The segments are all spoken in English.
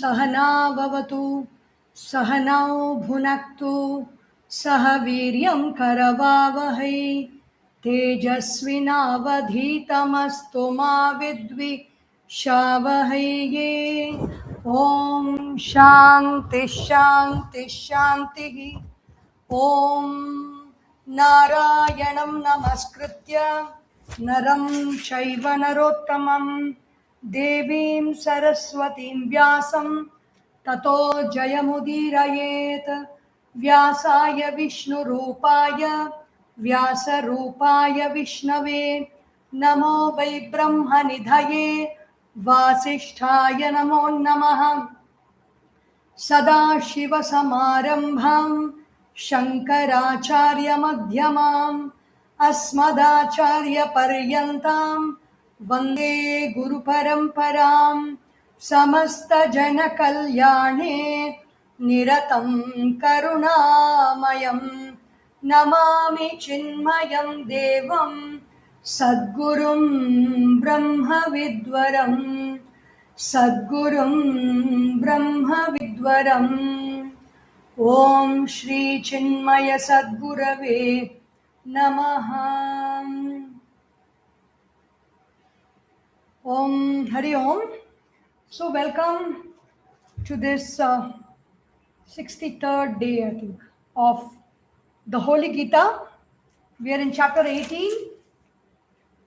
Sahana Vavatu Sahanao Bhunaktu Saha Viryam Karavavahai Tejasvinavadhitamastu ma vidvi Shavahai. Om Shanti Shanti Shanti. Om Narayanam Namaskritya Naram Chaiva Narottamam Devim Saraswatim Vyasam Tato Jayamudirayet Vyasaya Vishnu Rupaya Vyasa Rupaya Vishnave Namo Vai Brahma Nidhaye Vasisthaya Namo Namaha Sadashivasamarambham Shankaracharya-madhyamam Asmadacharya-paryantam Vande Guru-paramparam Samasta-jana-kalyane Niratam karunamayam Namami Chinmayam Devam Sadgurum Brahma-vidvaram Sadgurum Brahma Vidwaram. Om Shri Chinmaya Sadgurave Namaha. Om Hari Om. So welcome to this 63rd day, I think, of the Holy Gita. We are in chapter 18.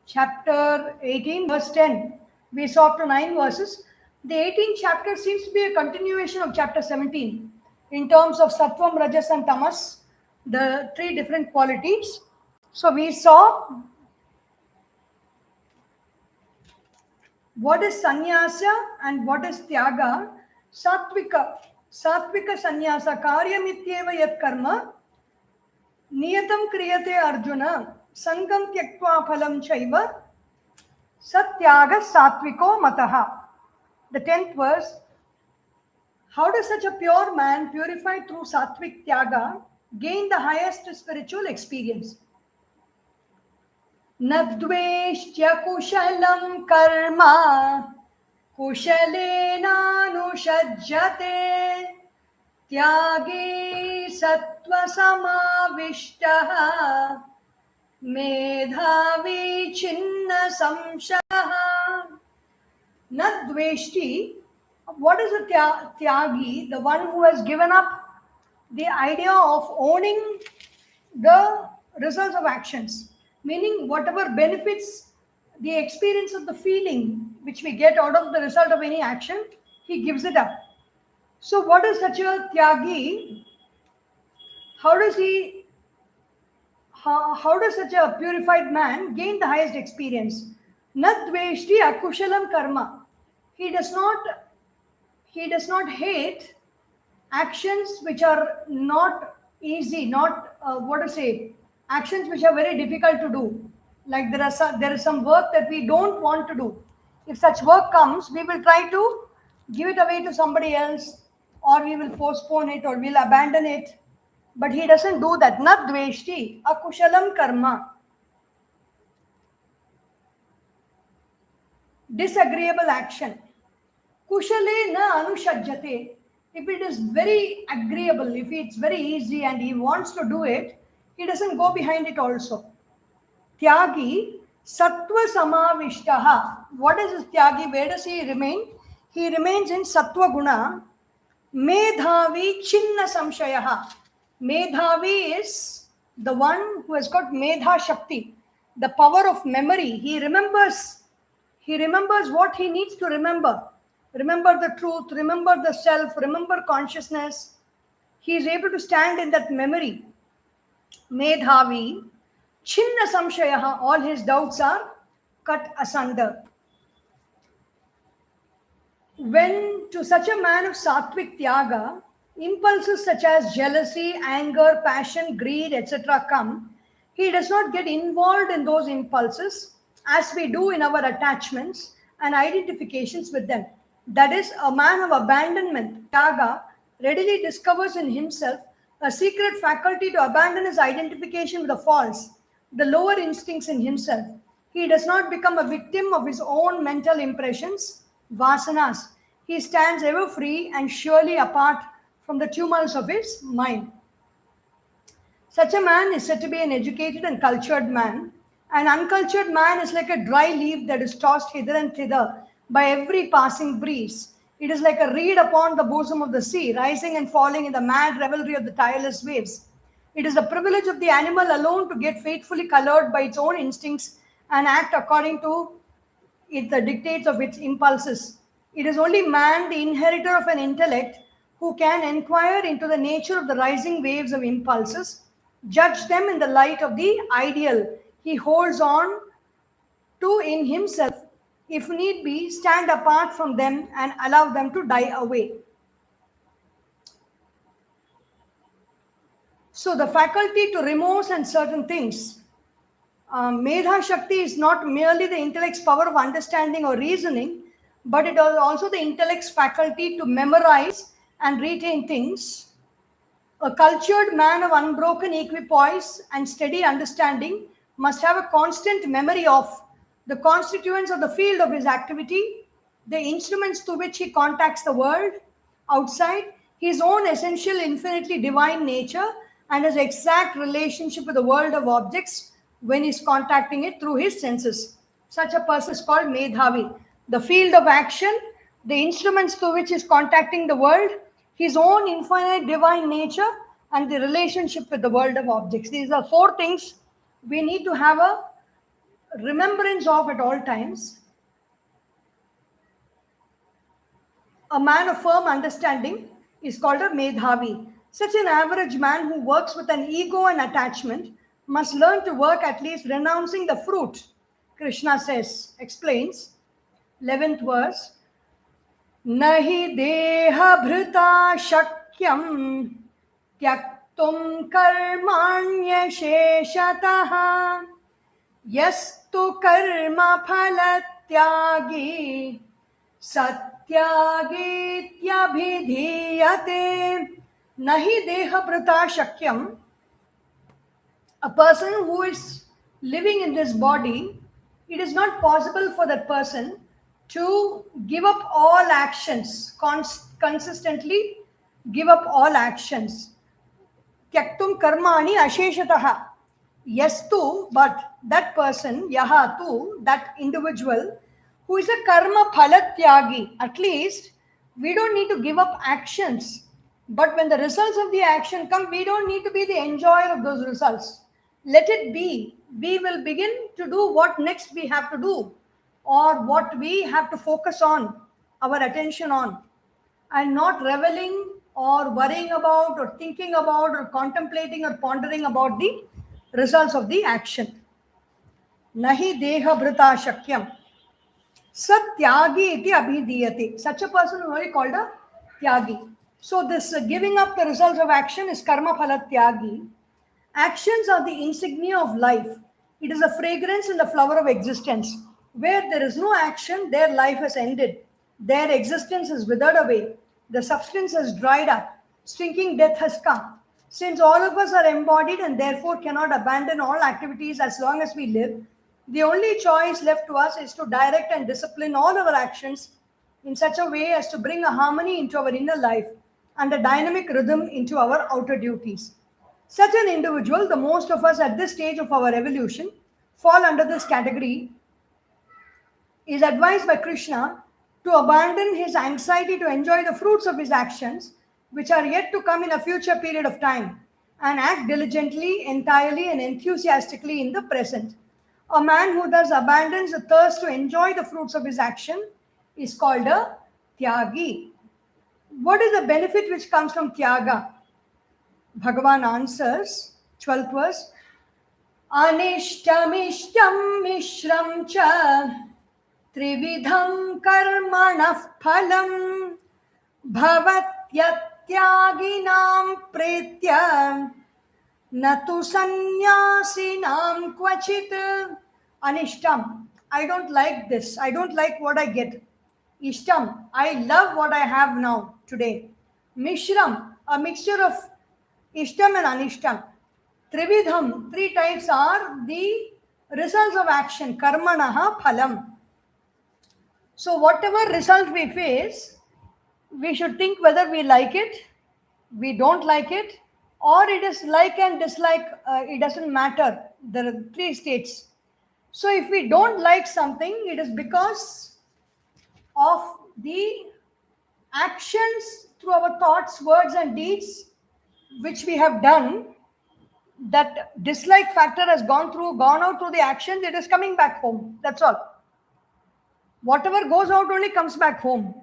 Chapter 18, verse 10. We saw up to 9 verses. The 18th chapter seems to be a continuation of chapter 17 in terms of Sattvam, Rajas and Tamas, the three different qualities. So we saw what is Sanyasa and what is Tyaga. Satvika Sanyasa Karyamityeva Yat Karma Niyatam Kriyate Arjuna Sangam Tyaktva Phalam Chaiva Satyaga Satviko Mataha. The 10th verse. How does such a pure man, purified through Satvik Tyaga, gain the highest spiritual experience? Nadveshtya kushalam karma kushalena nushajjate tyagi sattva samavishtaha medhavi chinna samshaha. Nadveshti, what is a tyagi? The one who has given up the idea of owning the results of actions, meaning whatever benefits the experience of the feeling which we get out of the result of any action, he gives it up. So what is such a tyagi? How does such a purified man gain the highest experience? Nadveshti akushalam karma. He does not hate actions which are not easy, not actions which are very difficult to do. Like there is some work that we don't want to do. If such work comes, we will try to give it away to somebody else, or we will postpone it, or we'll abandon it. But he doesn't do that. Nadveshti akushalam karma. Disagreeable action. Kushale na anushajjate. If it is very agreeable, if it's very easy and he wants to do it, he doesn't go behind it also. Tyagi sattva samavishtaha. What is this tyagi? Where does he remain? He remains in sattva guna. Medhavi chinna samshayaha. Medhavi is the one who has got medha shakti, the power of memory. He remembers what he needs to remember. Remember the truth, remember the self, remember consciousness. He is able to stand in that memory. Medhavi, chinna samshayaha, all his doubts are cut asunder. When to such a man of sattvic tyaga, impulses such as jealousy, anger, passion, greed, etc. come, he does not get involved in those impulses as we do in our attachments and identifications with them. That is, a man of abandonment, tyaga, readily discovers in himself a secret faculty to abandon his identification with the false, the lower instincts in himself. He does not become a victim of his own mental impressions, vasanas. He stands ever free and surely apart from the tumults of his mind. Such a man is said to be an educated and cultured man. An uncultured man is like a dry leaf that is tossed hither and thither by every passing breeze. It is like a reed upon the bosom of the sea, rising and falling in the mad revelry of the tireless waves. It is the privilege of the animal alone to get faithfully colored by its own instincts and act according to the dictates of its impulses. It is only man, the inheritor of an intellect, who can inquire into the nature of the rising waves of impulses, judge them in the light of the ideal he holds on to in himself, if need be, stand apart from them and allow them to die away. So, the faculty to remorse and certain things. Medha Shakti is not merely the intellect's power of understanding or reasoning, but it is also the intellect's faculty to memorize and retain things. A cultured man of unbroken equipoise and steady understanding must have a constant memory of the constituents of the field of his activity, the instruments through which he contacts the world outside, his own essential, infinitely divine nature, and his exact relationship with the world of objects when he's contacting it through his senses. Such a person is called Medhavi. The field of action, the instruments through which he's contacting the world, his own infinite divine nature, and the relationship with the world of objects. These are four things we need to have a remembrance of at all times. A man of firm understanding is called a Medhavi. Such an average man who works with an ego and attachment must learn to work at least renouncing the fruit. Krishna says, explains, 11th verse, Nahi deha bhrita shakyam tyaktum karmanya sheshataha yastu karma phalatyagi satyagityavidhiyate nahi deha bhrita shakyam. A person who is living in this body, it is not possible for that person to give up all actions, consistently give up all actions. Tyaktum karmani asheshataha. Yes, tu, but that person, yaha tu, that individual who is a karma phalatyagi, at least we don't need to give up actions. But when the results of the action come, we don't need to be the enjoyer of those results. Let it be. We will begin to do what next we have to do, or what we have to focus on, our attention on, and not reveling or worrying about or thinking about or contemplating or pondering about the results of the action. Nahi deha bhrita shakyam. Satyagi iti abhidiyate. Such a person is only called a tyagi. So this giving up the results of action is karma phala tyagi. Actions are the insignia of life. It is a fragrance in the flower of existence. Where there is no action, their life has ended. Their existence is withered away. The substance has dried up. Stinking death has come. Since all of us are embodied and therefore cannot abandon all activities as long as we live, the only choice left to us is to direct and discipline all our actions in such a way as to bring a harmony into our inner life and a dynamic rhythm into our outer duties. Such an individual, the most of us at this stage of our evolution, fall under this category, is advised by Krishna to abandon his anxiety to enjoy the fruits of his actions, which are yet to come in a future period of time, and act diligently, entirely, and enthusiastically in the present. A man who thus abandons the thirst to enjoy the fruits of his action is called a tyagi. What is the benefit which comes from tyaga? Bhagavan answers, 12th verse, Anishtamishtam mishram cha trividham karmanah phalam bhavatyattyaginam pretya natu sannyasinam kvachit. Anishtam, I don't like this. I don't like what I get. Ishtam, I love what I have now, today. Mishram, a mixture of Ishtam and Anishtam. Trividham, three types are the results of action. Karmanaha phalam. So whatever result we face, we should think whether we like it, we don't like it, or it is like and dislike. It doesn't matter. There are three states. So if we don't like something, it is because of the actions through our thoughts, words, and deeds which we have done. That dislike factor has gone out through the action. It is coming back home. That's all. Whatever goes out only comes back home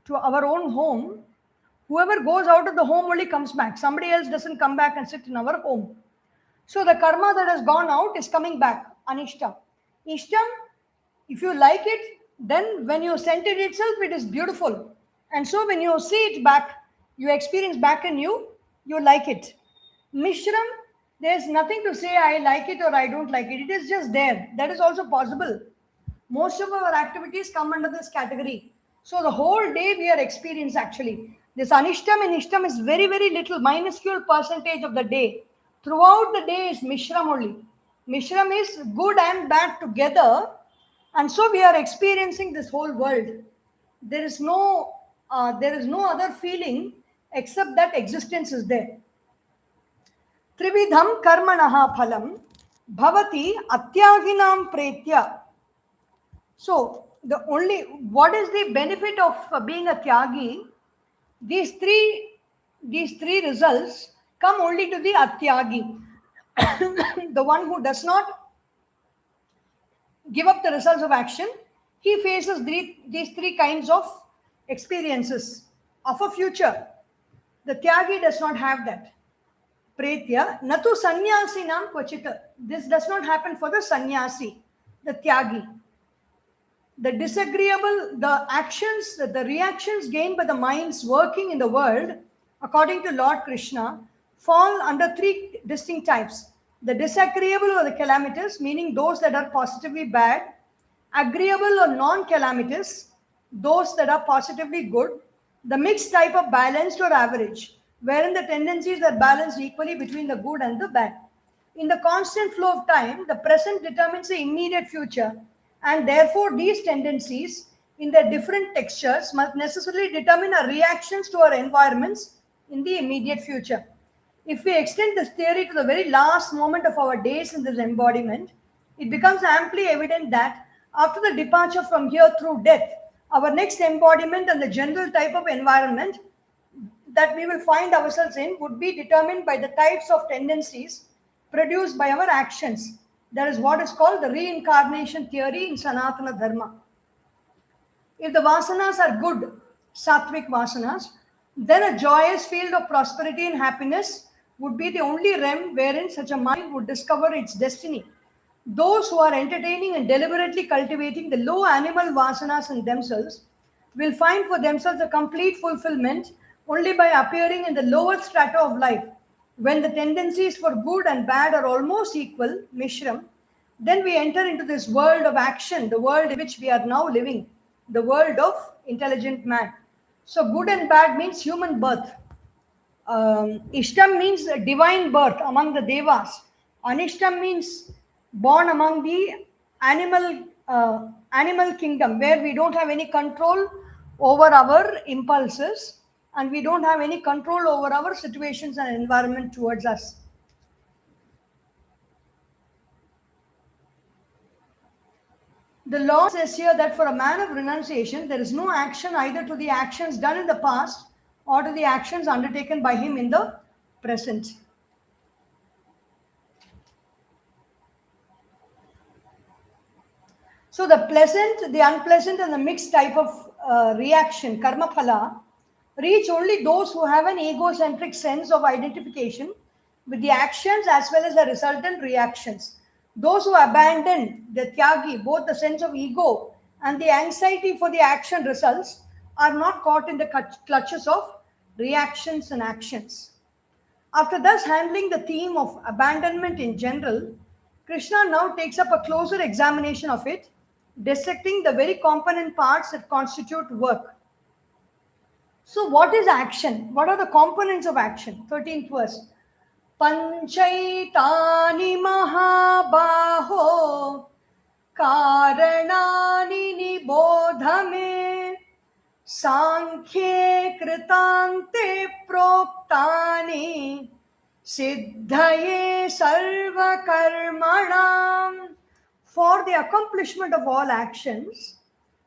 to our own home. Whoever goes out of the home only comes back. Somebody else doesn't come back and sit in our home. So the karma that has gone out is coming back. Anishtam. Ishtam, if you like it, then when you sent it itself, it is beautiful. And so when you see it back, you experience back in you, you like it. Mishram, there's nothing to say I like it or I don't like it. It is just there. That is also possible. Most of our activities come under this category. So the whole day we are experienced actually. This anishtam and ishtam is very, very little, minuscule percentage of the day. Throughout the day is mishram only. Mishram is good and bad together. And so we are experiencing this whole world. There is no other feeling except that existence is there. Trividham karmanaha phalam bhavati atyaginam pretya. So what is the benefit of being a tyagi? These three results come only to the atyagi, the one who does not give up the results of action. He faces these three kinds of experiences of a future. The tyagi does not have that. Pretya, natu sanyasinam kvachita. This does not happen for the sannyasi, the tyagi. The disagreeable, the actions, the reactions gained by the minds working in the world, according to Lord Krishna, fall under three distinct types. The disagreeable or the calamitous, meaning those that are positively bad. Agreeable or non-calamitous, those that are positively good. The mixed type of balanced or average, wherein the tendencies are balanced equally between the good and the bad. In the constant flow of time, the present determines the immediate future, and therefore these tendencies in their different textures must necessarily determine our reactions to our environments in the immediate future. If we extend this theory to the very last moment of our days in this embodiment, it becomes amply evident that after the departure from here through death, our next embodiment and the general type of environment that we will find ourselves in would be determined by the types of tendencies produced by our actions. That is what is called the reincarnation theory in Sanatana Dharma. If the vasanas are good, sattvic vasanas, then a joyous field of prosperity and happiness would be the only realm wherein such a mind would discover its destiny. Those who are entertaining and deliberately cultivating the low animal vasanas in themselves will find for themselves a complete fulfillment only by appearing in the lower strata of life. When the tendencies for good and bad are almost equal, Mishram, then we enter into this world of action, the world in which we are now living, the world of intelligent man. So good and bad means human birth. Ishtam means divine birth among the devas. Anishtam means born among the animal kingdom, where we don't have any control over our impulses and we don't have any control over our situations and environment towards us. The law says here that for a man of renunciation, there is no action either to the actions done in the past or to the actions undertaken by him in the present. So the pleasant, the unpleasant, and the mixed type of reaction, karma phala, reach only those who have an egocentric sense of identification with the actions as well as the resultant reactions. Those who abandon the tyagi, both the sense of ego and the anxiety for the action results, are not caught in the clutches of reactions and actions. After thus handling the theme of abandonment in general, Krishna now takes up a closer examination of it, dissecting the very component parts that constitute work. So, what is action? What are the components of action? 13th verse. Panchaitani mahabaho karanani nibodhame Sankhye Kritante Proktani Siddhaye Sarva Karmanam. For the accomplishment of all actions,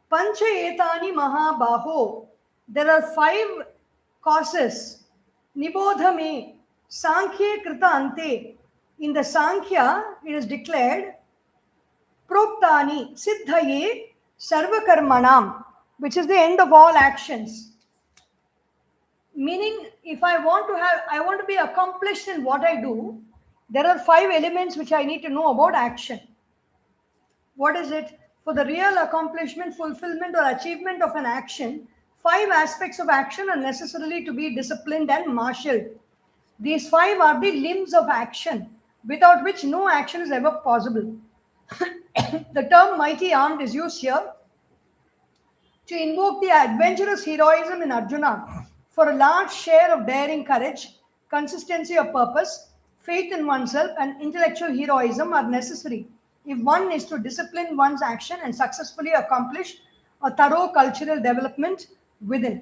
Pancha Etani Mahabaho, there are 5 causes. Nibodhame, Sankhye Krita Ante. In the Sankhya, it is declared Proktani Siddhaye Sarva Karmanam, which is the end of all actions. Meaning, if I want to be accomplished in what I do, there are 5 elements which I need to know about action. What is it? For the real accomplishment, fulfillment, or achievement of an action, 5 aspects of action are necessarily to be disciplined and marshaled. These 5 are the limbs of action, without which no action is ever possible. The term mighty armed is used here to invoke the adventurous heroism in Arjuna. For a large share of daring courage, consistency of purpose, faith in oneself, and intellectual heroism are necessary if one is to discipline one's action and successfully accomplish a thorough cultural development within.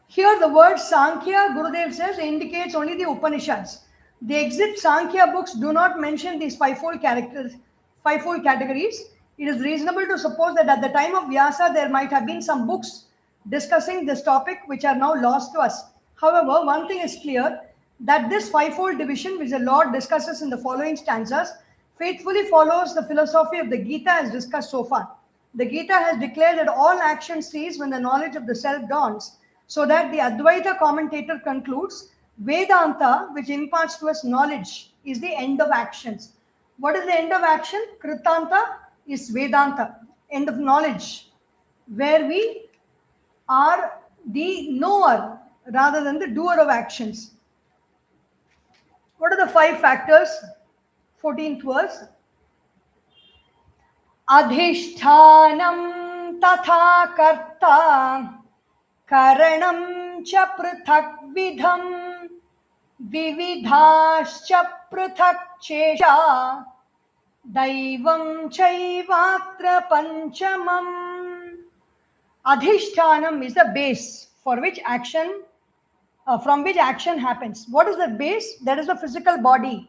Here the word Sankhya, Gurudev says, indicates only the Upanishads. The exit Sankhya books do not mention these fivefold categories. It is reasonable to suppose that at the time of Vyasa, there might have been some books discussing this topic which are now lost to us. However, one thing is clear, that this fivefold division, which the Lord discusses in the following stanzas, faithfully follows the philosophy of the Gita as discussed so far. The Gita has declared that all action cease when the knowledge of the self dawns, so that the Advaita commentator concludes, Vedanta, which imparts to us knowledge, is the end of actions. What is the end of action? Kritanta is Vedanta, end of knowledge, where we are the knower rather than the doer of actions. What are the 5 factors? 14th verse. Adhishtanam tatha karta karanam cha prithak vidham vividhascha prithak chesha daivam chaivatra panchamam. Adhishtanam is the base for which action from which action happens. What is the base? That is the physical body.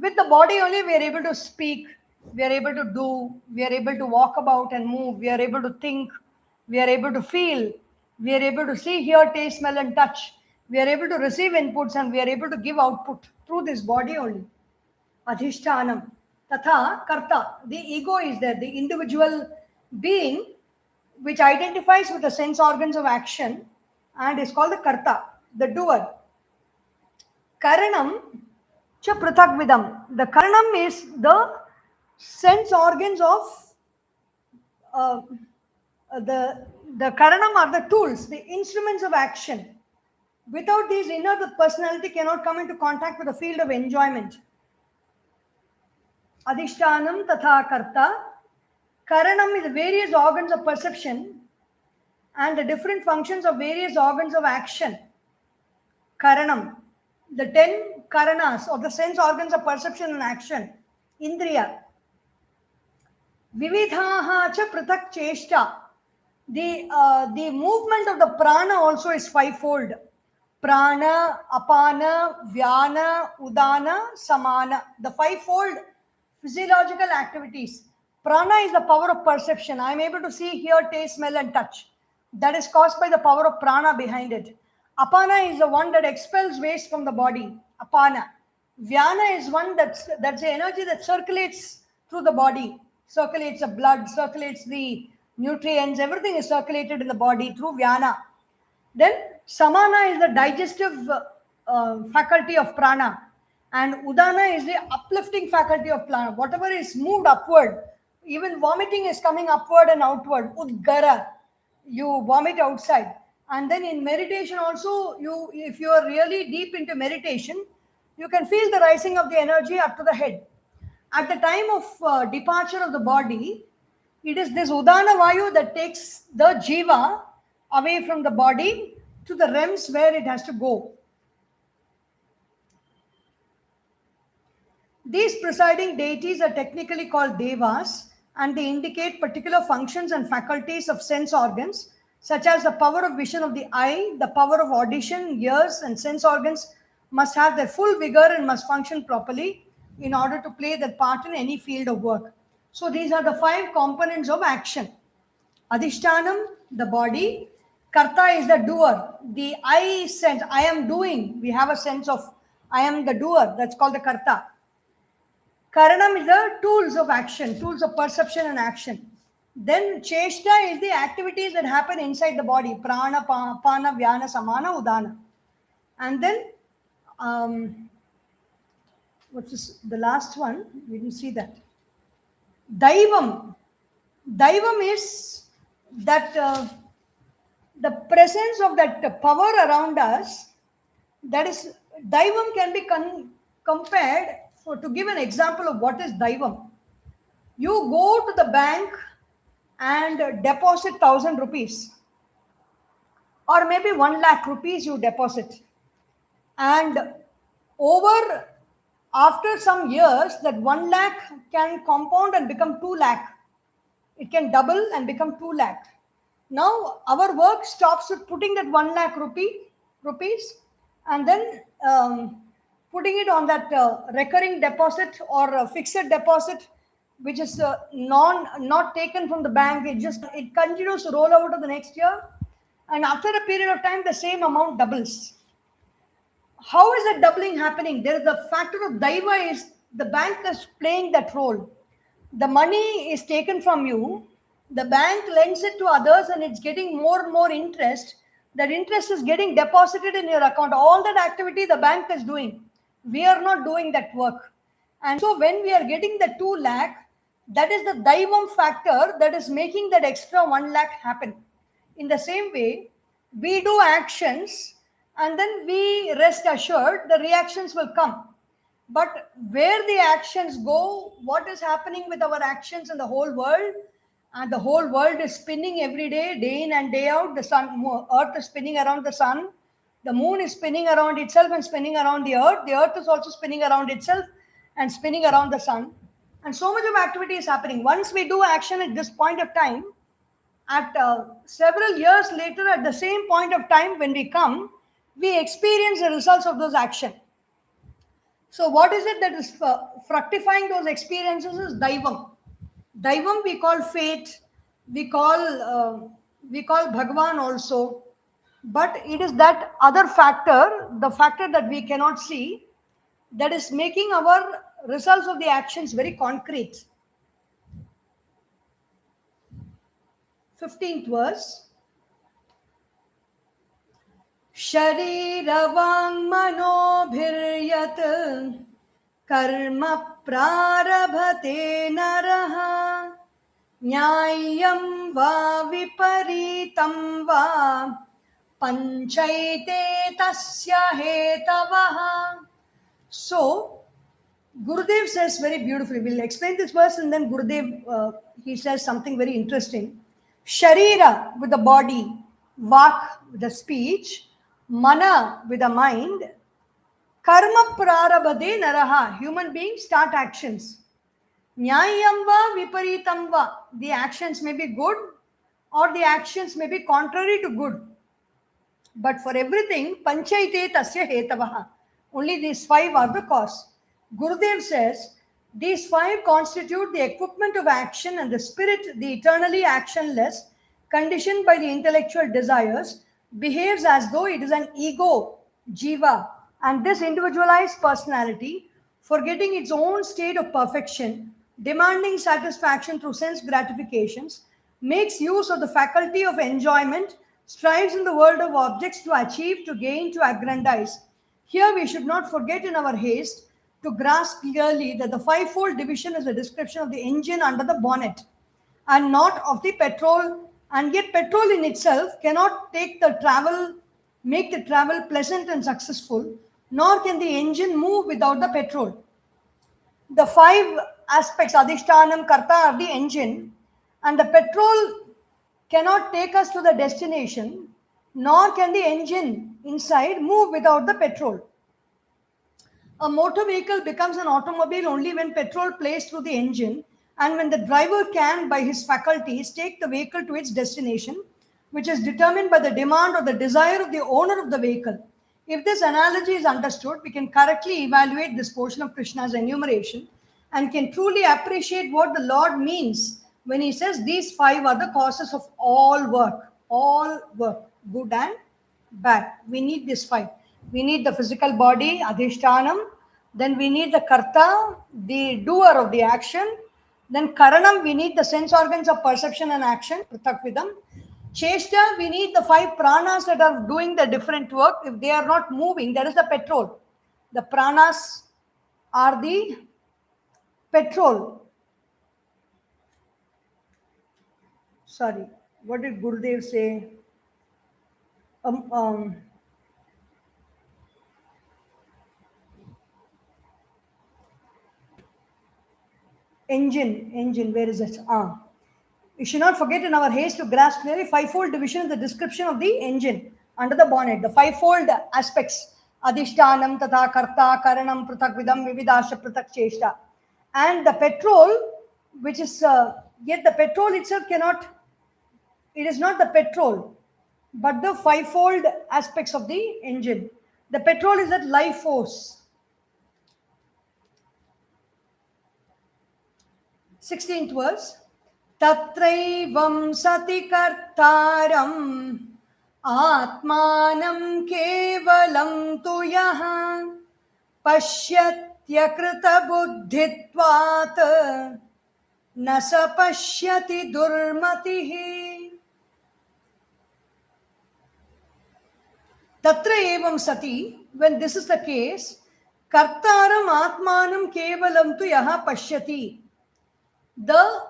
With the body only we are able to speak, we are able to do, we are able to walk about and move, we are able to think, we are able to feel, we are able to see, hear, taste, smell and touch. We are able to receive inputs and we are able to give output through this body only. Adhishtanam. Tatha karta. The ego is there, the individual being which identifies with the sense organs of action and is called the karta, the doer. Karanam cha prithak vidam. The karanam is the sense organs of the karanam are the tools, the instruments of action. Without these inner, the personality cannot come into contact with the field of enjoyment. Adhishtanam tatha karta. Karanam is the various organs of perception and the different functions of various organs of action. Karanam, the 10 karanas of the sense organs of perception and action. Indriya. Vividhaha cha prithak cheshta. The movement of the prana also is fivefold. Prana, apana, vyana, udana, samana. The fivefold physiological activities. Prana is the power of perception. I am able to see, hear, taste, smell and touch. That is caused by the power of prana behind it. Apana is the one that expels waste from the body. Apana. Vyana is one that's the energy that circulates through the body. Circulates the blood, circulates the nutrients. Everything is circulated in the body through vyana. Then samana is the digestive faculty of prana. And udana is the uplifting faculty of prana. Whatever is moved upward, even vomiting is coming upward and outward. Udgara, you vomit outside. And then in meditation also, if you are really deep into meditation, you can feel the rising of the energy up to the head. At the time of departure of the body, it is this udana vayu that takes the jiva away from the body to the realms where it has to go. These presiding deities are technically called devas and they indicate particular functions and faculties of sense organs, such as the power of vision of the eye, the power of audition, ears, and sense organs must have their full vigor and must function properly in order to play their part in any field of work. So these are the 5 components of action. Adhishtanam, the body. Karta is the doer. The I sense, I am doing. We have a sense of I am the doer. That's called the Karta. Karanam is the tools of action, tools of perception and action. Then Cheshta is the activities that happen inside the body. Prana, Pana, Vyana, Samana, Udana. And then, what's this? The last one, we didn't see that. Daivam. Daivam is that the presence of that power around us. That is, Daivam can be compared, to give an example of what is Daivam. You go to the bank and deposit 1,000 rupees, or maybe 1 lakh rupees you deposit. And after some years, that 1 lakh can compound and become 2 lakh. It can double and become 2 lakh. Now our work stops with putting that 1 lakh rupees and then putting it on that recurring deposit or a fixed deposit, which is not taken from the bank. It continues to roll over to the next year, and after a period of time the same amount doubles. How is that doubling happening? There is the factor of Daiva, is the bank is playing that role. The money is taken from you, the bank lends it to others, and it's getting more and more interest. That interest is getting deposited in your account. All that activity the bank is doing. We are not doing that work. And so when we are getting the 2 lakh, that is the Daivam factor that is making that extra 1 lakh happen. In the same way, we do actions and then we rest assured the reactions will come. But where the actions go, what is happening with our actions in the whole world? And the whole world is spinning every day, day in and day out. The sun, earth is spinning around the sun. The moon is spinning around itself and spinning around the earth. The earth is also spinning around itself and spinning around the sun. And so much of activity is happening. Once we do action at this point of time, at several years later, at the same point of time when we come, we experience the results of those actions. So what is it that is fructifying those experiences is Daivam. Daivam we call fate, we call Bhagavan also, but it is that other factor, the factor that we cannot see, that is making our results of the actions very concrete. 15th verse. Shariravaং manobhiryat karma prarabhate naraha nyayam va viparitam va panchaite tasya hetavaha. So Gurudev says very beautifully, we'll explain this verse and then Gurudev, he says something very interesting. Sharira with the body, Vak with the speech, Mana with the mind, Karma prarabhade naraha, human beings start actions. Nyayam va viparitam va, the actions may be good or the actions may be contrary to good. But for everything, panchaite tasya hetavaha, only these 5 are the cause. Gurudev says, these 5 constitute the equipment of action, and the spirit, the eternally actionless, conditioned by the intellectual desires, behaves as though it is an ego, jiva, and this individualized personality, forgetting its own state of perfection, demanding satisfaction through sense gratifications, makes use of the faculty of enjoyment, strives in the world of objects to achieve, to gain, to aggrandize. Here we should not forget in our haste to grasp clearly that the 5-fold division is a description of the engine under the bonnet and not of the petrol, and yet petrol in itself cannot make the travel pleasant and successful, nor can the engine move without the petrol. The 5 aspects, Adhishtanam, Karta, are the engine, and the petrol cannot take us to the destination, nor can the engine inside move without the petrol. A motor vehicle becomes an automobile only when petrol plays through the engine And when the driver can, by his faculties, take the vehicle to its destination, which is determined by the demand or the desire of the owner of the vehicle. If this analogy is understood, we can correctly evaluate this portion of Krishna's enumeration and can truly appreciate what the Lord means when he says these five are the causes of all work, good and bad. We need these five. We need the physical body, adhishtanam, then we need the karta, the doer of the action, then karanam, we need the sense organs of perception and action, pratakvidam. Cheshta, we need the five pranas that are doing the different work. If they are not moving, that is the petrol. The pranas are the petrol. Sorry, what did Gurudev say? Engine, where is it? We should not forget in our haste to grasp clearly fivefold division is the description of the engine under the bonnet. The fivefold aspects, adhishtanam, tata, karta, karanam, pratakvidam, vividasha, pratak, cheshta. And the petrol, which is, yet the petrol itself cannot, it is not the petrol, but the fivefold aspects of the engine. The petrol is that life force. 16th verse. Tatraivam sati kartaram atmanam kevalam tu yaha pashyatyakrita buddhitvat nasa pashyati durmatihi. Tatra evam sati, when this is the case, kartaram atmanam kevalam tu yaha pashyati. The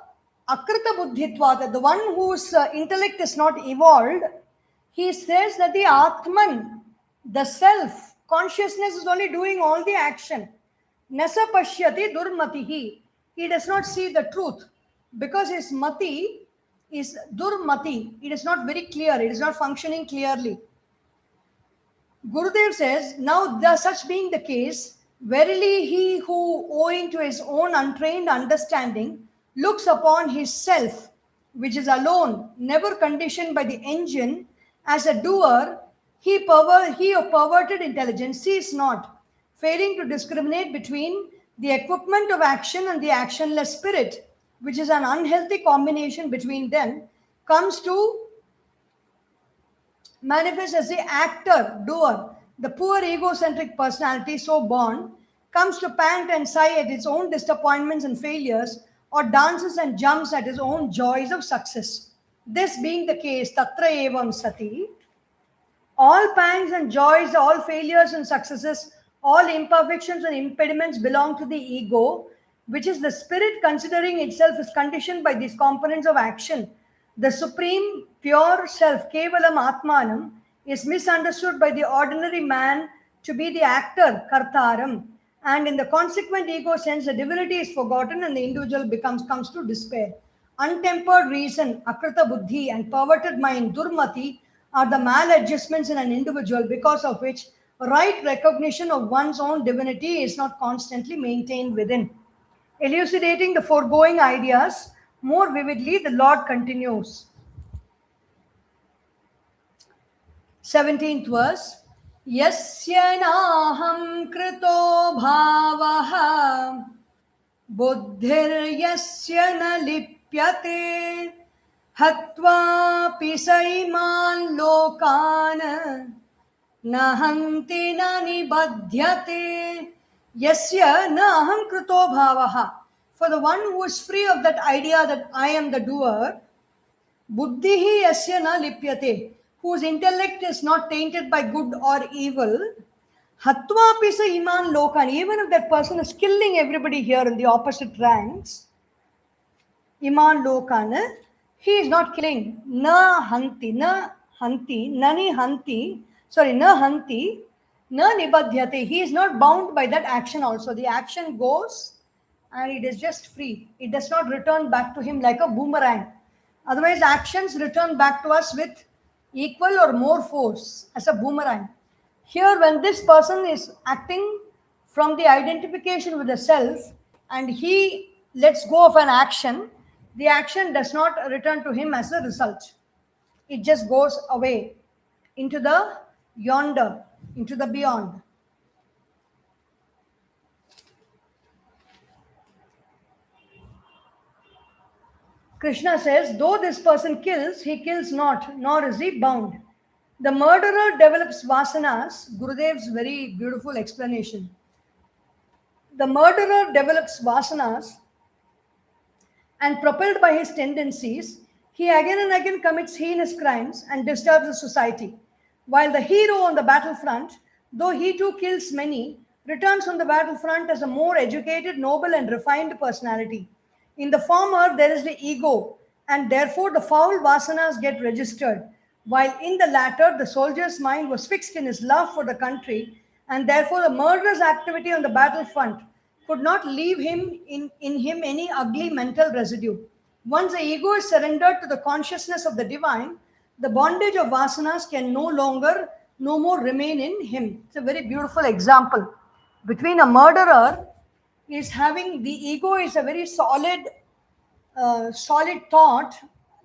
akrita buddhitva, the one whose intellect is not evolved, he says that the atman, the self, consciousness is only doing all the action. Nasa pashyati durmatihi. He does not see the truth because his mati is durmati. It is not very clear. It is not functioning clearly. Gurudev says, now such being the case, verily he who, owing to his own untrained understanding, looks upon his self, which is alone, never conditioned by the engine, as a doer, he of perverted intelligence sees not, failing to discriminate between the equipment of action and the actionless spirit, which is an unhealthy combination between them, comes to manifest as the actor, doer. The poor egocentric personality so born comes to pant and sigh at its own disappointments and failures, or dances and jumps at his own joys of success. This being the case, tatra evam sati, all pangs and joys, all failures and successes, all imperfections and impediments belong to the ego, which is the spirit considering itself as conditioned by these components of action. The supreme pure self, kevalam atmanam, is misunderstood by the ordinary man to be the actor, kartaram. And in the consequent ego sense, the divinity is forgotten and the individual comes to despair. Untempered reason, akrita buddhi, and perverted mind, durmati, are the maladjustments in an individual because of which right recognition of one's own divinity is not constantly maintained within. Elucidating the foregoing ideas more vividly, the Lord continues. 17th verse. Yasya naham krito bhavaha buddhir yasya na lipyate hatva pisaiman lokan nahanti na nibadhyate. Yasya naham krito bhavaha. For the one who is free of that idea that I am the doer, buddhihi yasya na lipyate, whose intellect is not tainted by good or evil, hatva pisa iman lokan, even if that person is killing everybody here in the opposite ranks, iman lokan, he is not killing. Na hanti, nani hanti, na hanti, na nibadhyate. He is not bound by that action also. The action goes and it is just free. It does not return back to him like a boomerang. Otherwise, actions return back to us with equal or more force as a boomerang. Here, when this person is acting from the identification with the self and he lets go of an action, the action does not return to him as a result. It just goes away into the yonder, into the beyond. Krishna says, though this person kills, he kills not, nor is he bound. The murderer develops vasanas. Gurudev's very beautiful explanation. The murderer develops vasanas, and propelled by his tendencies, he again and again commits heinous crimes and disturbs the society. While the hero on the battlefront, though he too kills many, returns on the battlefront as a more educated, noble, and refined personality. In the former, there is the ego, and therefore the foul vasanas get registered, while in the latter, the soldier's mind was fixed in his love for the country, and therefore the murderous activity on the battlefront could not leave in him any ugly mental residue. Once the ego is surrendered to the consciousness of the divine, the bondage of vasanas can no more remain in him. It's a very beautiful example. Between a murderer is having the ego is a very solid thought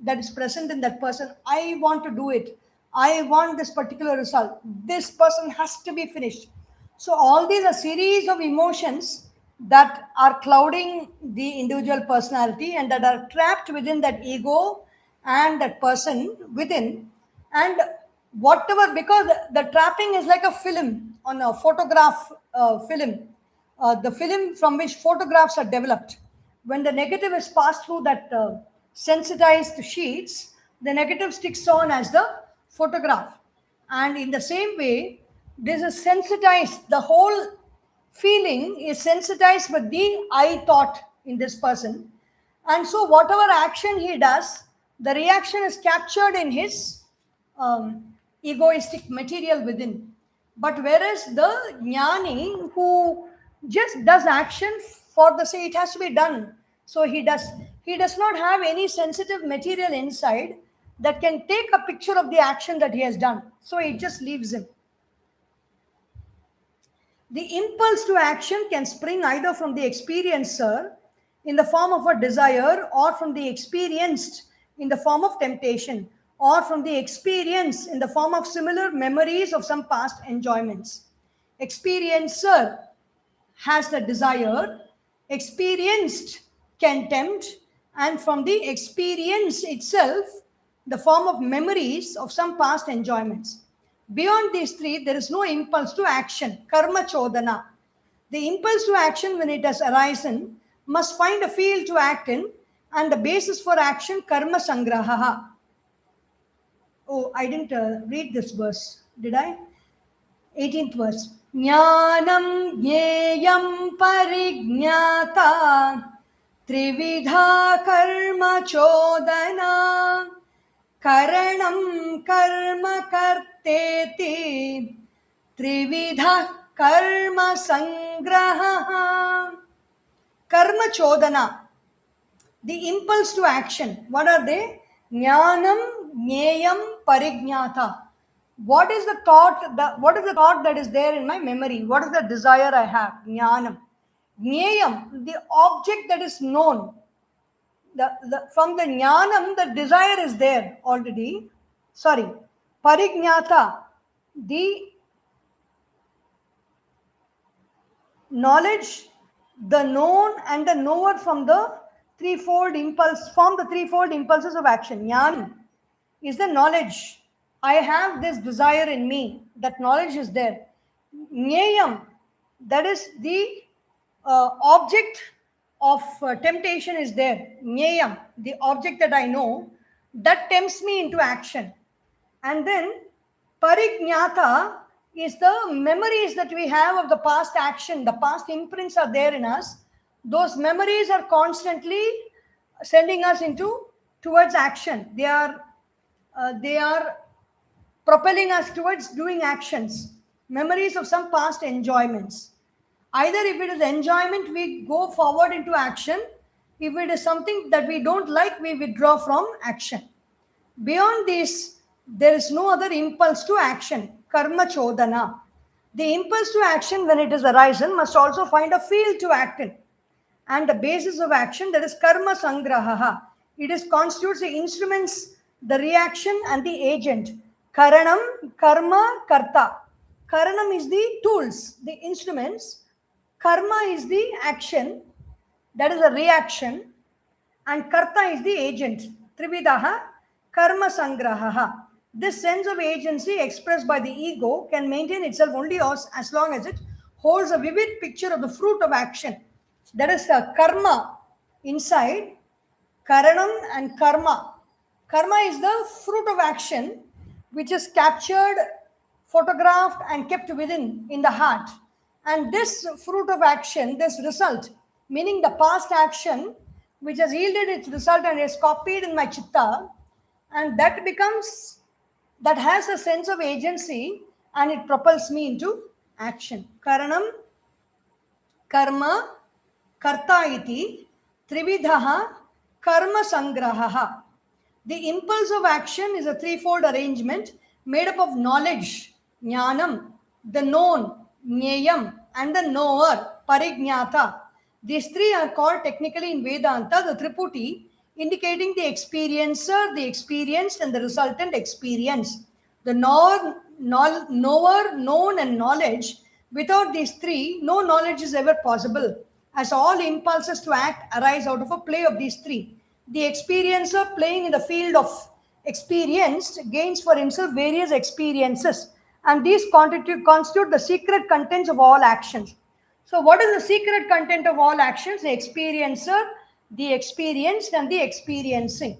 that is present in that person. I want to do it. I want this particular result. This person has to be finished. So all these are series of emotions that are clouding the individual personality and that are trapped within that ego and that person within. And whatever, because the trapping is like a film on a photograph film, the film from which photographs are developed. When the negative is passed through that sensitized sheets, the negative sticks on as the photograph. And in the same way, this is sensitized, the whole feeling is sensitized with the I thought in this person. And so, whatever action he does, the reaction is captured in his egoistic material within. But whereas the jnani who just does action for the sake it has to be done, so he does not have any sensitive material inside that can take a picture of the action that he has done. So it just leaves him. The impulse to action can spring either from the experiencer in the form of a desire, or from the experienced in the form of temptation, or from the experience in the form of similar memories of some past enjoyments. Experiencer has the desire, experienced can tempt, and from the experience itself, the form of memories of some past enjoyments. Beyond these three, there is no impulse to action, karma chodana. The impulse to action, when it has arisen, must find a field to act in, and the basis for action, karma sangraha. Oh, I didn't read this verse, did I? 18th verse. Jnanam jneyam parignyata trividha karma chodana karanam karma karteti trividha karma sangraha. Karma chodana, the impulse to action. What are they? Jnanam jneyam parignyata. What is the thought that is there in my memory? What is the desire I have? Jnanam. Jneyam, the object that is known. From the jnanam, the desire is there already. Sorry. Parignyata, the knowledge, the known and the knower from the threefold impulses of action. Jnana is the knowledge. I have this desire in me. That knowledge is there. Jneyam, that is the object of temptation is there. Jneyam, the object that I know, that tempts me into action. And then parignyata is the memories that we have of the past action. The past imprints are there in us. Those memories are constantly sending us towards action. They are propelling us towards doing actions. Memories of some past enjoyments. Either if it is enjoyment, we go forward into action. If it is something that we don't like, we withdraw from action. Beyond this, there is no other impulse to action. Karma chodana. The impulse to action, when it is arisen, must also find a field to act in. and the basis of action, that is karma sangraha. It is constitutes the instruments, the reaction and the agent. Karanam, karma, karta. Karanam is the tools, the instruments. Karma is the action, that is the reaction, and karta is the agent. Trividaha karma sangraha. This sense of agency expressed by the ego can maintain itself only as long as it holds a vivid picture of the fruit of action. That is karma inside, karanam and karma. Karma is the fruit of action which is captured, photographed and kept within in the heart. And this fruit of action, this result, meaning the past action which has yielded its result and is copied in my chitta, and that has a sense of agency and it propels me into action. Karanam, karma, karta iti, trividhaha, karma sangraha. The impulse of action is a threefold arrangement made up of knowledge, jnanam, the known, jneyam, and the knower, parignyata. These three are called technically in Vedanta the Triputi, indicating the experiencer, the experienced, and the resultant experience. The knower, known, and knowledge. Without these three, no knowledge is ever possible, as all impulses to act arise out of a play of these three. The experiencer, playing in the field of experienced, gains for himself various experiences, and these constitute the secret contents of all actions. So what is the secret content of all actions? The experiencer, the experienced, and the experiencing.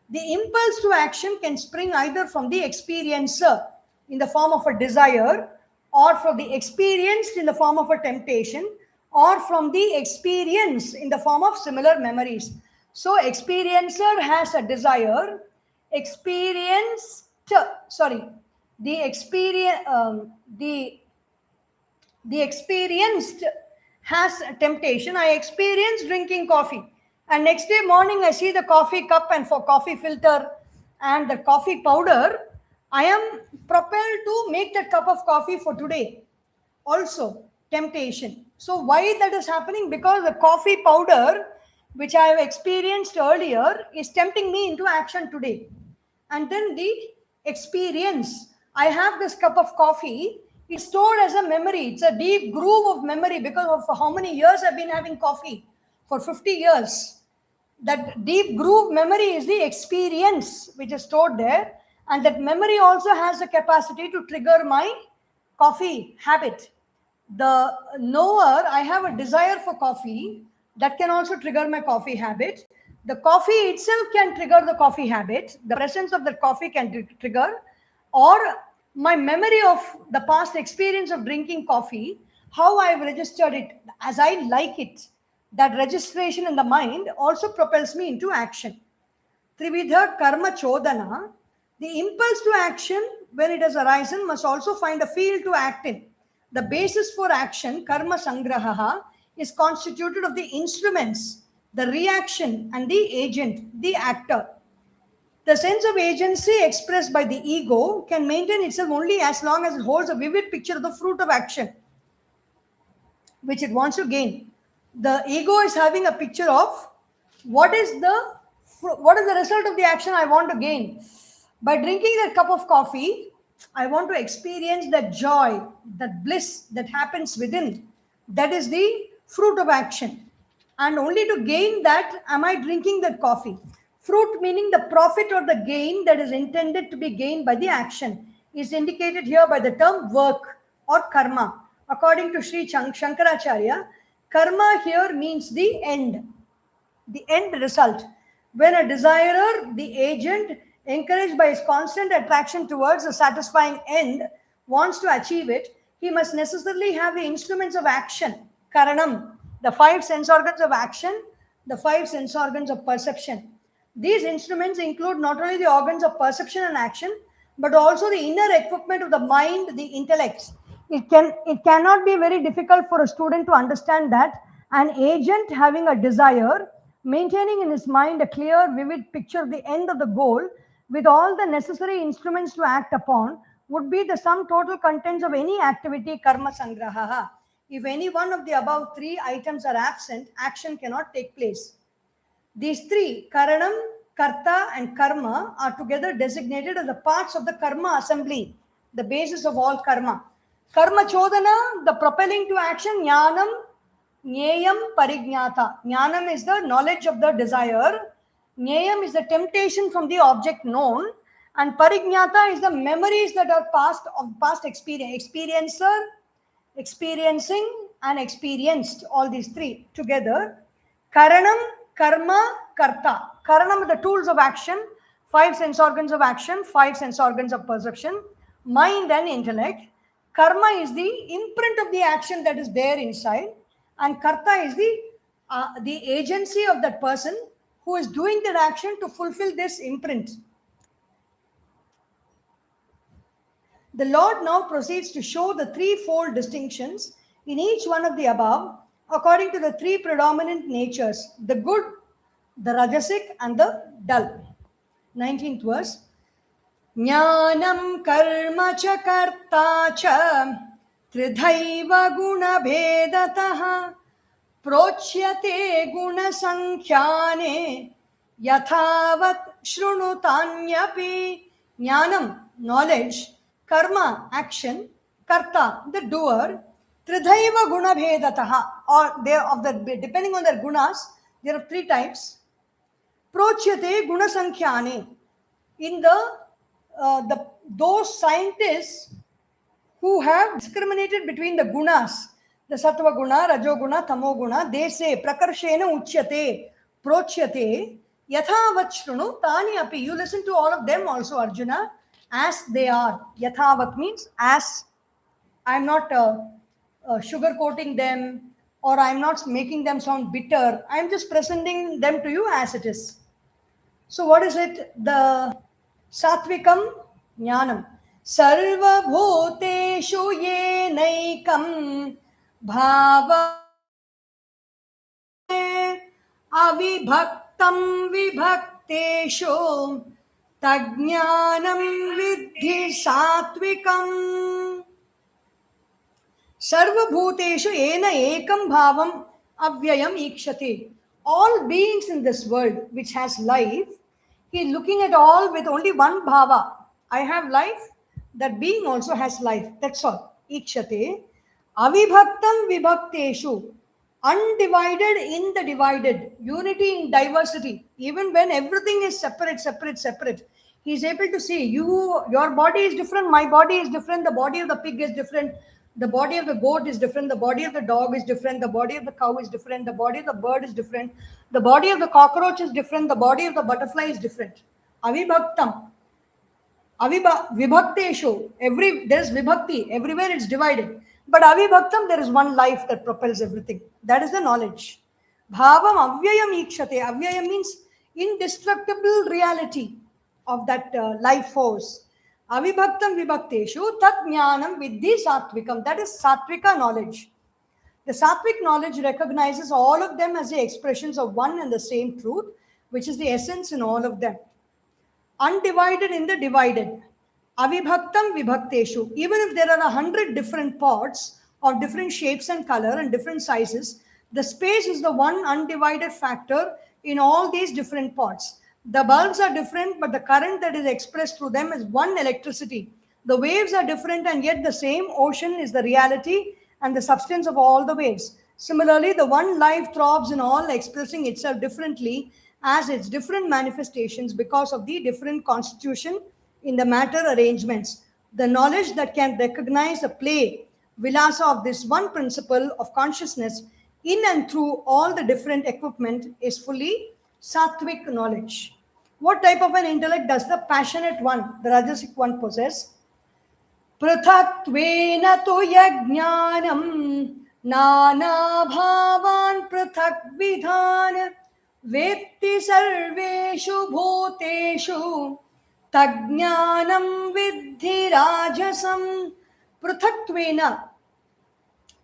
The impulse to action can spring either from the experiencer in the form of a desire, or from the experienced in the form of a temptation, or from the experience in the form of similar memories. So experiencer has a desire, the experienced has a temptation. I experienced drinking coffee, and next day morning I see the coffee cup and for coffee filter and the coffee powder. I am propelled to make that cup of coffee for today. Also temptation. So why that is happening? Because the coffee powder which I have experienced earlier is tempting me into action today. And then the experience, I have this cup of coffee, it's stored as a memory. It's a deep groove of memory because of how many years I've been having coffee. For 50 years. That deep groove memory is the experience which is stored there, and that memory also has the capacity to trigger my coffee habit. The knower, I have a desire for coffee, that can also trigger my coffee habit. The coffee itself can trigger the coffee habit. The presence of the coffee can trigger, or my memory of the past experience of drinking coffee, how I've registered it as I like it. That registration in the mind also propels me into action. Trividha karma chodana. The impulse to action, when it has arisen, must also find a field to act in. The basis for action, karma sangraha, is constituted of the instruments, the reaction, and the agent, the actor. The sense of agency expressed by the ego can maintain itself only as long as it holds a vivid picture of the fruit of action which it wants to gain. The ego is having a picture of what is the result of the action I want to gain. By drinking that cup of coffee, I want to experience that joy, that bliss that happens within. That is the fruit of action. And only to gain that am I drinking that coffee. Fruit meaning the profit or the gain that is intended to be gained by the action is indicated here by the term work or karma. According to Sri Shankaracharya, karma here means the end result. When a desirer, the agent, encouraged by his constant attraction towards a satisfying end, wants to achieve it, he must necessarily have the instruments of action, karanam, the 5 sense organs of action, the 5 sense organs of perception. These instruments include not only the organs of perception and action, but also the inner equipment of the mind, the intellect. It cannot be very difficult for a student to understand that an agent having a desire, maintaining in his mind a clear, vivid picture of the end of the goal with all the necessary instruments to act upon, would be the sum total contents of any activity, karma sangraha. If any one of the above three items are absent, action cannot take place. These three, Karanam, Karta, and Karma, are together designated as the parts of the Karma assembly, the basis of all karma. Karma Chodana, the propelling to action, Jnanam, Jneyam, Parijnata. Jnanam is the knowledge of the desire, Jneyam is the temptation from the object known, and Parijnata is the memories that are past of past experience. Experiencer, experiencing, and experienced, all these three together. Karanam, Karma, Karta. Karanam are the tools of action, five sense organs of action, five sense organs of perception, mind and intellect. Karma is the imprint of the action that is there inside, and Karta is the agency of that person who is doing that action to fulfill this imprint. The Lord now proceeds to show the threefold distinctions in each one of the above according to the three predominant natures, the good, the rajasic, and the dull. 19th verse. Jnanam karma cha karta cha tridhaiva guna bhedataha prochyate guna sankhyaane yathavat shrunutanya. Jnanam, knowledge, karma, action, karta, the doer, tridhaiva guna bhedataha, or they of the depending on their gunas, there are three types. Prochyate guna sankhyaane, in those scientists who have discriminated between the gunas, the sattva guna, rajo guna, tamo guna, they say prakarshena uchyate, prochyate, yathavat shrunu tani api. You listen to all of them also, Arjuna, as they are. Yathavat means as. I'm not sugarcoating them, or I'm not making them sound bitter. I'm just presenting them to you as it is. So what is it? The Satvikam Jnanam. Sarva bhuteshu yenaikam bhava avibhaktam vibhakteshu tajnanam vidhi satvikam. Sarva bhuteshu yena ekam bhavam avyayam ikshate. All beings in this world which has life, he is looking at all with only one bhava. I have life, that being also has life. That's all. Ikshate. Avibhaktam vibhakteshu. Undivided in the divided. Unity in diversity. Even when everything is separate, he is able to see your body is different, my body is different, the body of the pig is different, the body of the goat is different, the body of the dog is different, the body of the cow is different, the body of the bird is different, the body of the cockroach is different, the body of the butterfly is different. Avibhaktam. Vibhakteshu. There is vibhakti. Everywhere it's divided. But avibhaktam, there is one life that propels everything. That is the knowledge. Bhavam avyayam ikshate. Avyayam means indestructible reality of that life force. Avibhaktam vibhakteshu tat jnanam vidhi satvikam. That is satvika knowledge. The sattvic knowledge recognizes all of them as the expressions of one and the same truth, which is the essence in all of them. Undivided in the divided. Avibhaktam vibhakteshu. Even if there are 100 different pots of different shapes and color and different sizes, the space is the one undivided factor in all these different pots. The bulbs are different, but the current that is expressed through them is one electricity. The waves are different, and yet the same ocean is the reality and the substance of all the waves. Similarly, the one life throbs in all, expressing itself differently as its different manifestations because of the different constitution in the matter arrangements. The knowledge that can recognize the play, vilasa of this one principle of consciousness in and through all the different equipment is fully sattvic knowledge. What type of an intellect does the passionate one, the rajasic one, possess? Pruthatvena tu yajnanam nana bhavan prithak vidhan vetti sarveshu bhuteshu tajnanam vidhi rajasam. Pruthatvena,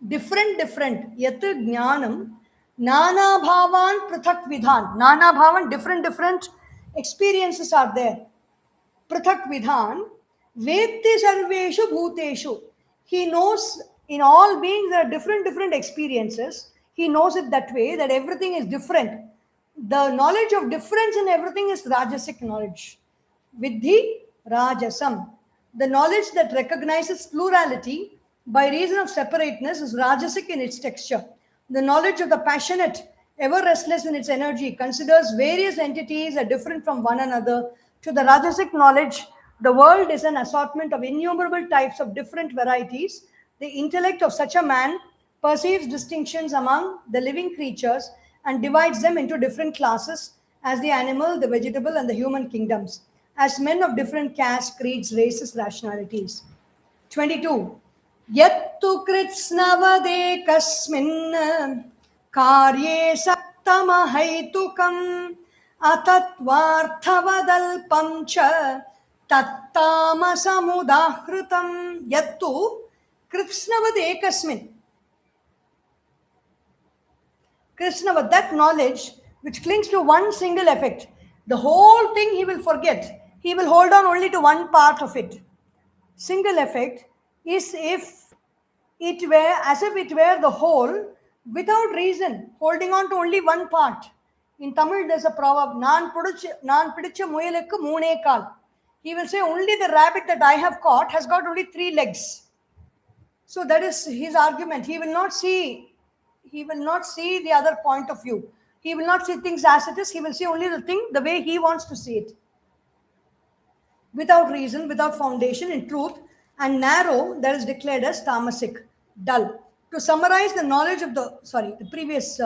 different, yat jnanam nana bhavan prithak vidhan. Nana bhavan, different experiences are there. Prithak vidhan vetti sarveshu bhuteshu. He knows in all beings there are different experiences. He knows it that way, that everything is different. The knowledge of difference in everything is Rajasic knowledge. Vidhi Rajasam. The knowledge that recognizes plurality by reason of separateness is Rajasic in its texture. The knowledge of the passionate, ever restless in its energy, considers various entities are different from one another. To the Rajasic knowledge, the world is an assortment of innumerable types of different varieties. The intellect of such a man perceives distinctions among the living creatures and divides them into different classes as the animal, the vegetable, and the human kingdoms, as men of different castes, creeds, races, rationalities. 22. Yattu kritsnavade kasmin karye saktamahaitukam atatvarthavadalpam cha tattamasamudahrutam yattu kritsnavade kasmin. Krishnavad, that knowledge which clings to one single effect, the whole thing he will forget. He will hold on only to one part of it. Single effect is if it were as if it were the whole without reason, holding on to only one part. In Tamil, there's a proverb, Naan pidicha muyalukku moone kaal. He will say only the rabbit that I have caught has got only 3 legs. So that is his argument. He will not see the other point of view. He will not see things as it is. He will see only the thing the way he wants to see it. Without reason, without foundation, in truth, and narrow, that is declared as tamasic, dull. To summarize the knowledge of the previous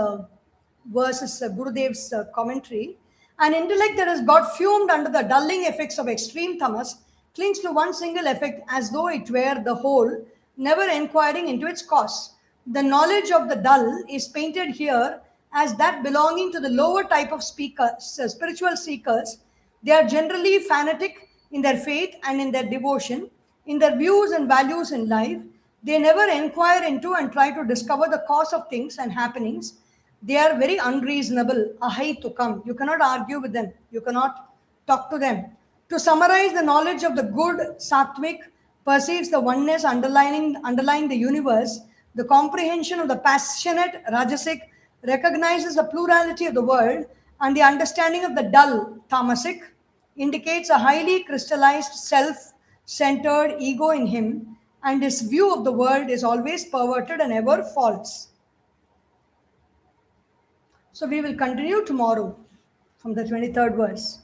verses, Gurudev's commentary, an intellect that has got fumed under the dulling effects of extreme tamas clings to one single effect as though it were the whole, never inquiring into its cause. The knowledge of the dull is painted here as that belonging to the lower type of spiritual seekers. They are generally fanatic in their faith and in their devotion, in their views and values in life. They never inquire into and try to discover the cause of things and happenings. They are very unreasonable. Ahai to come. You cannot argue with them. You cannot talk to them. To summarize, the knowledge of the good sattvic perceives the oneness underlying the universe. The comprehension of the passionate rajasic recognizes the plurality of the world, and the understanding of the dull tamasic indicates a highly crystallized self-centered ego in him, and his view of the world is always perverted and ever false. So we will continue tomorrow from the 23rd verse.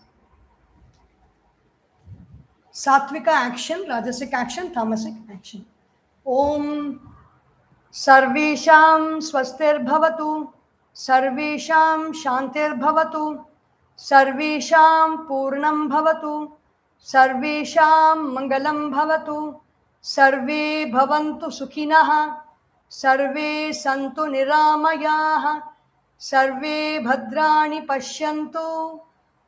Sattvika action, Rajasic action, Tamasic action. Om Sarvesham Swastir Bhavatu, Sarvesham Shantir Bhavatu, Sarvesham Purnam Bhavatu, Sarvesham Mangalam Bhavatu, Sarve Bhavantu Sukhinaha, Sarve Santu Niramayaha, Sarve Bhadrani Pashyantu,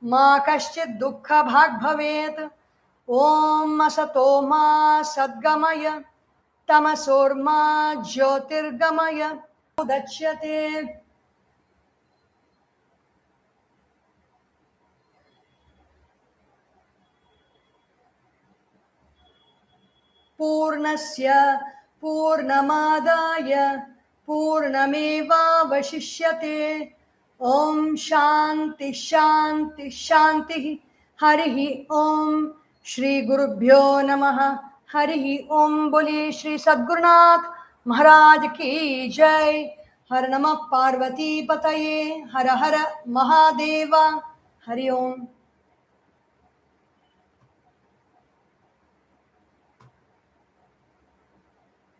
Ma Kaschid Dukkha Bhag Bhavet, Om Asato Ma Sadgamaya, Tamasorma Jyotirgamaya Udachyate. Purnasya Purnamadaya Purnameva Vashishyate. Om Shanti Shanti Shanti. Harihi Om. Shri Gurubhyo Namaha. Harihi Om. Boli Shri Sadgurunath Maharaj Ki Jai. Har Namah Parvati Pataye. Hara Hara Mahadeva. Hari Om.